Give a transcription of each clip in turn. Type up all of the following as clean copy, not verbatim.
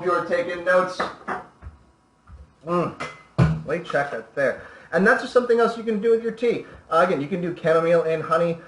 you are taking notes. Late check right there. And that's just something else you can do with your tea. Again, you can do chamomile and honey.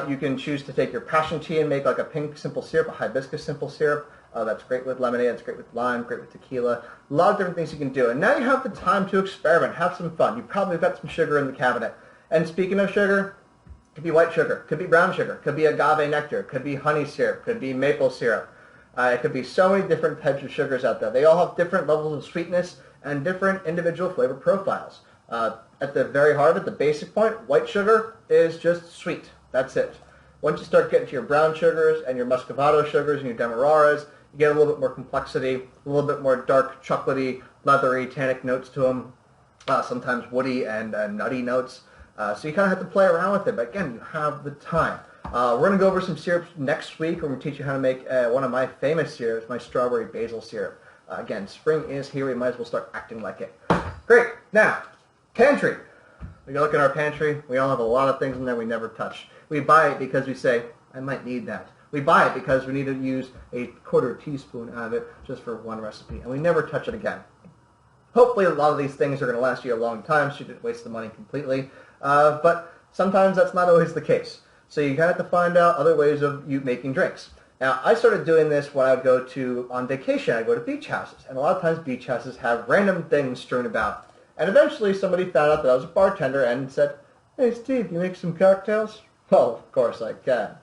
You can choose to take your passion tea and make like a pink simple syrup, a hibiscus simple syrup. That's great with lemonade, it's great with lime, great with tequila. A lot of different things you can do. And now you have the time to experiment, have some fun. You probably got some sugar in the cabinet. And speaking of sugar, it could be white sugar, could be brown sugar, could be agave nectar, could be honey syrup, could be maple syrup. It could be so many different types of sugars out there. They all have different levels of sweetness and different individual flavor profiles. At the very heart of it, the basic point, white sugar is just sweet. That's it. Once you start getting to your brown sugars and your muscovado sugars and your demerara's, you get a little bit more complexity, a little bit more dark, chocolatey, leathery, tannic notes to them, sometimes woody and nutty notes. So you kind of have to play around with it, but again, you have the time. We're going to go over some syrups next week. We're going to teach you how to make one of my famous syrups, my strawberry basil syrup. Again, spring is here. We might as well start acting like it. Great. Now, pantry. We look in our pantry. We all have a lot of things in there we never touch. We buy it because we say, I might need that. We buy it because we need to use a quarter teaspoon of it just for one recipe, and we never touch it again. Hopefully a lot of these things are going to last you a long time, so you didn't waste the money completely. But sometimes that's not always the case. So you have to find out other ways of you making drinks. Now, I started doing this when I would go on vacation. I'd go to beach houses, and a lot of times beach houses have random things strewn about. And eventually somebody found out that I was a bartender and said, hey, Steve, you make some cocktails? Well, of course I can.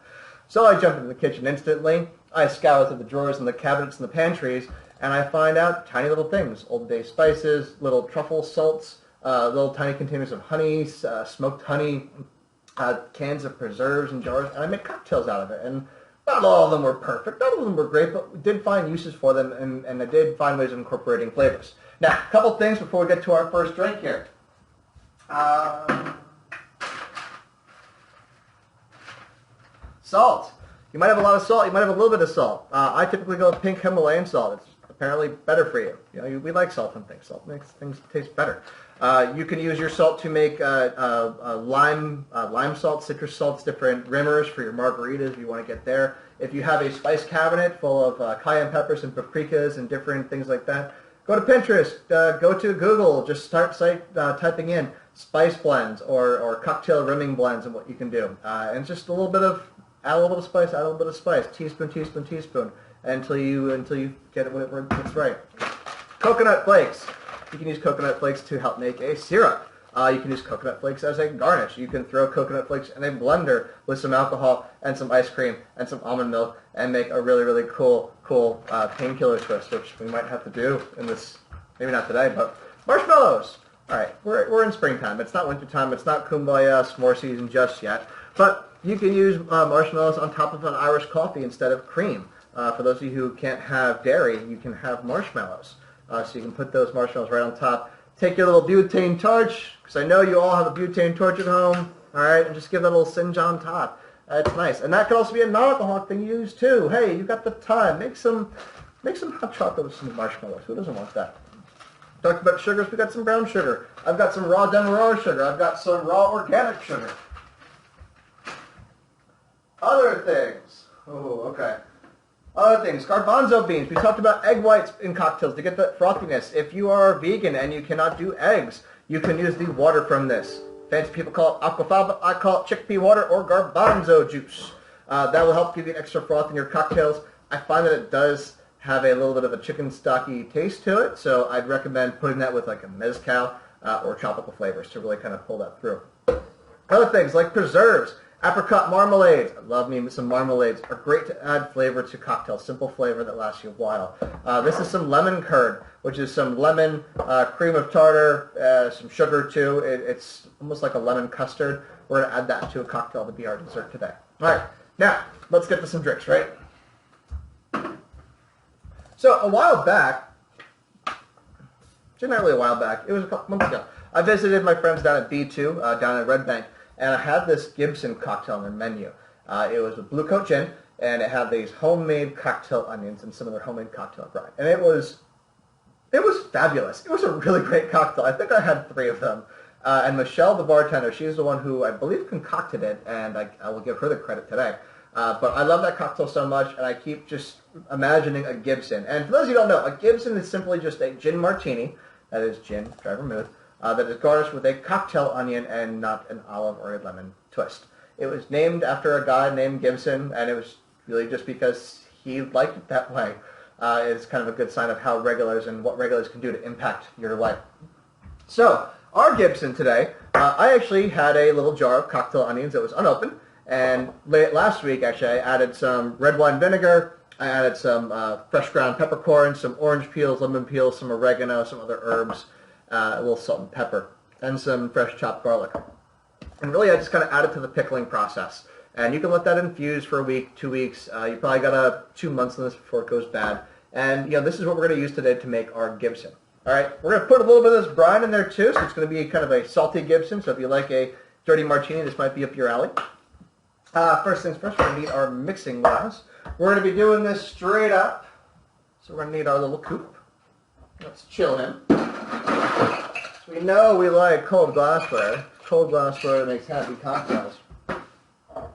So I jump into the kitchen instantly. I scour through the drawers and the cabinets and the pantries, and I find out tiny little things, Old Bay spices, little truffle salts, little tiny containers of honey, smoked honey, cans of preserves and jars, and I make cocktails out of it. And not all of them were perfect, not all of them were great, but we did find uses for them, and I did find ways of incorporating flavors. Now, a couple things before we get to our first drink here. Salt. You might have a lot of salt. You might have a little bit of salt. I typically go with pink Himalayan salt. It's apparently better for you. You know, we like salt on things. Salt makes things taste better. You can use your salt to make lime salt, citrus salts, different rimmers for your margaritas if you want to get there. If you have a spice cabinet full of cayenne peppers and paprikas and different things like that, go to Pinterest, go to Google, just start typing in spice blends or cocktail rimming blends and what you can do. And just a little bit of, add a little bit of spice, add a little bit of spice, teaspoon, teaspoon, teaspoon, until you get it when it's right. Coconut flakes. You can use coconut flakes to help make a syrup. You can use coconut flakes as a garnish. You can throw coconut flakes in a blender with some alcohol and some ice cream and some almond milk and make a really, really cool painkiller twist, which we might have to do in this, maybe not today, but marshmallows. All right, we're in springtime. It's not wintertime. It's not kumbaya s'more season just yet. But you can use marshmallows on top of an Irish coffee instead of cream. For those of you who can't have dairy, you can have marshmallows. So you can put those marshmallows right on top. Take your little butane torch, because I know you all have a butane torch at home, all right, and just give that a little singe on top. It's nice. And that could also be a non-alcoholic thing you use too. Hey, you got the time. Make some hot chocolate with some marshmallows. Who doesn't want that? Talked about sugars. We got some brown sugar. I've got some raw demerara sugar. I've got some raw organic sugar. Other things. Oh, okay. Other things, garbanzo beans. We talked about egg whites in cocktails to get that frothiness. If you are vegan and you cannot do eggs, you can use the water from this. Fancy people call it aquafaba. I call it chickpea water or garbanzo juice. That will help give you an extra froth in your cocktails. I find that it does have a little bit of a chicken stocky taste to it, so I'd recommend putting that with like a mezcal or tropical flavors to really kind of pull that through. Other things like preserves. Apricot marmalades. I love me some marmalades. Are great to add flavor to cocktails. Simple flavor that lasts you a while. This is some lemon curd, which is some lemon, cream of tartar, some sugar too. It's almost like a lemon custard. We're going to add that to a cocktail to be our dessert today. All right, now let's get to some drinks, right? So a while back, actually not really a while back, it was a couple months ago, I visited my friends down at B2, down at Red Bank. And I had this Gibson cocktail on their menu. It was a Blue Coat gin, and it had these homemade cocktail onions and some of their homemade cocktail brine. And it was fabulous. It was a really great cocktail. I think I had 3 of them. And Michelle, the bartender, she's the one who I believe concocted it, and I will give her the credit today. But I love that cocktail so much, and I keep just imagining a Gibson. And for those of you who don't know, a Gibson is simply just a gin martini, that is gin, dry vermouth, that is garnished with a cocktail onion and not an olive or a lemon twist. It was named after a guy named Gibson, and it was really just because he liked it that way. It's kind of a good sign of how regulars and what regulars can do to impact your life. So, our Gibson today, I actually had a little jar of cocktail onions that was unopened, and last week actually I added some red wine vinegar, I added some fresh ground peppercorns, some orange peels, lemon peels, some oregano, some other herbs, a little salt and pepper, and some fresh chopped garlic. And really I just kind of added to the pickling process. And you can let that infuse for a week, 2 weeks. You probably got 2 months on this before it goes bad. And this is what we're going to use today to make our Gibson. All right, we're going to put a little bit of this brine in there too, so it's going to be kind of a salty Gibson. So if you like a dirty martini, this might be up your alley. First things first, we're going to need our mixing glass. We're going to be doing this straight up. So we're going to need our little coupe. Let's chill him. So we know we like cold glassware. Cold glassware makes happy cocktails.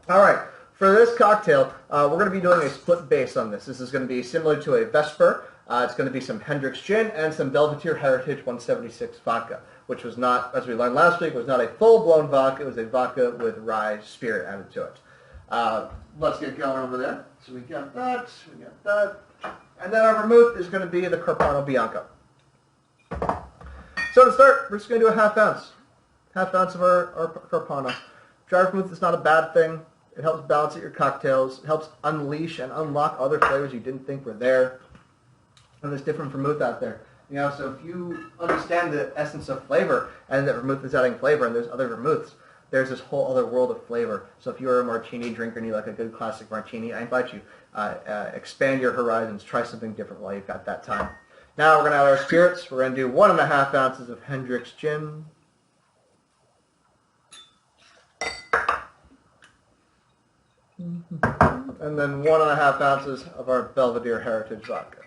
All right, for this cocktail, we're going to be doing a split base on this. This is going to be similar to a Vesper. It's going to be some Hendricks gin and some Belvedere Heritage 176 vodka, which was not, as we learned last week, was not a full-blown vodka. It was a vodka with rye spirit added to it. Let's get going over there. So we got that, and then our vermouth is going to be the Carpano Bianco. So to start, we're just going to do a half ounce of our Carpano. Dry vermouth is not a bad thing. It helps balance out your cocktails. It helps unleash and unlock other flavors you didn't think were there. And there's different vermouth out there. So if you understand the essence of flavor and that vermouth is adding flavor and there's other vermouths, there's this whole other world of flavor. So if you're a martini drinker and you like a good classic martini, I invite you, expand your horizons, try something different while you've got that time. Now we're going to add our spirits. We're going to do 1.5 ounces of Hendricks gin. And then 1.5 ounces of our Belvedere Heritage vodka.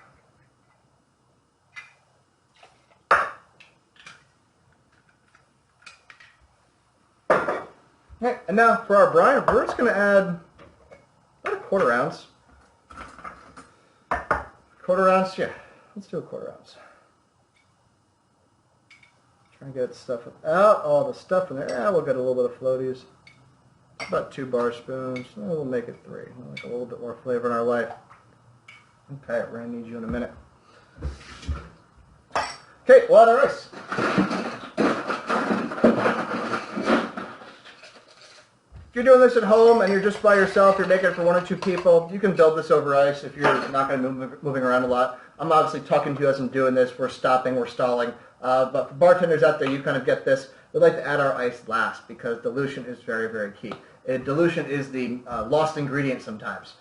Okay, and now for our brine, we're just going to add about 1/4 ounce. 1/4 ounce, yeah. Let's do 1/4 ounce. Try and get stuff out, all the stuff in there. Yeah, we'll get a little bit of floaties. About 2 bar spoons. We'll make it 3. We'll make a little bit more flavor in our life. Okay, we're going to need you in a minute. Okay, we'll add our ice. If you're doing this at home and you're just by yourself, you're making it for 1 or 2 people, you can build this over ice if you're not going to be moving around a lot. I'm obviously talking to you as I'm doing this. We're stopping, we're stalling. But for bartenders out there, you kind of get this. We'd like to add our ice last because dilution is very, very key. Dilution is the lost ingredient sometimes.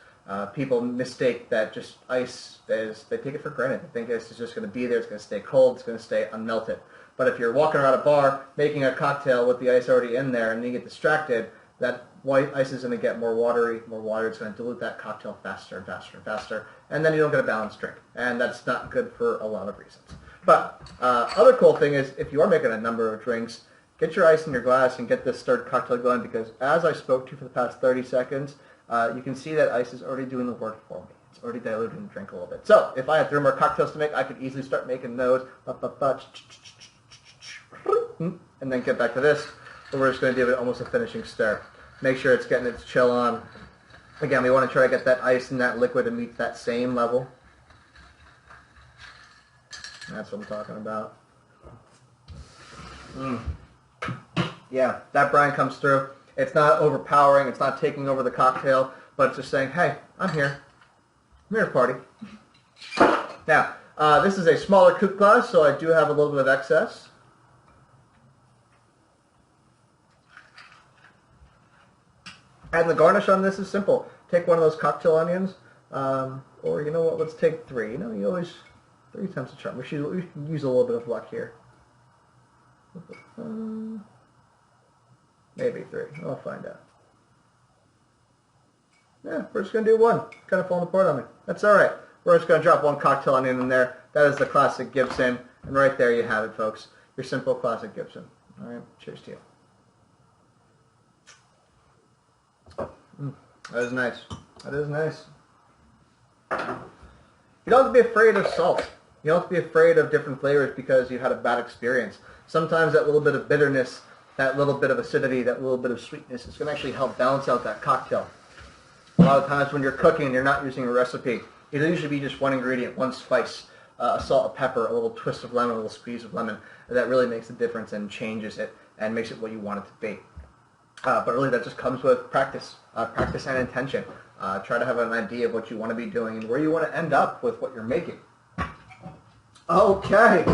People mistake that just ice is, they take it for granted. They think it's just going to be there, it's going to stay cold, it's going to stay unmelted. But if you're walking around a bar making a cocktail with the ice already in there and you get distracted, that white ice is going to get more watery, more water. It's going to dilute that cocktail faster and faster and faster, and then you don't get a balanced drink. And that's not good for a lot of reasons. But other cool thing is if you are making a number of drinks, get your ice in your glass and get this stirred cocktail going because as I spoke to you for the past 30 seconds, you can see that ice is already doing the work for me. It's already diluting the drink a little bit. So if I had 3 more cocktails to make, I could easily start making those, and then get back to this. But we're just going to give it almost a finishing stir. Make sure it's getting its chill on. Again, we want to try to get that ice and that liquid to meet that same level. That's what I'm talking about. Yeah, that brine comes through. It's not overpowering. It's not taking over the cocktail, but it's just saying, hey, I'm here. I'm here to party. Now, this is a smaller coupe glass, so I do have a little bit of excess. And the garnish on this is simple. Take one of those cocktail onions, or you know what, let's take 3. You know, you always, 3 times the charm. We can use a little bit of luck here. Maybe 3. I'll find out. Yeah, we're just going to do 1. Kind of falling apart on me. That's all right. We're just going to drop 1 cocktail onion in there. That is the classic Gibson. And right there you have it, folks. Your simple classic Gibson. All right, cheers to you. That is nice. That is nice. You don't have to be afraid of salt. You don't have to be afraid of different flavors because you had a bad experience. Sometimes that little bit of bitterness, that little bit of acidity, that little bit of sweetness is going to actually help balance out that cocktail. A lot of times when you're cooking and you're not using a recipe, it'll usually be just one ingredient, one spice, a salt, a pepper, a little twist of lemon, a little squeeze of lemon. That really makes a difference and changes it and makes it what you want it to be. But really that just comes with practice, practice and intention. Try to have an idea of what you want to be doing and where you want to end up with what you're making. Okay.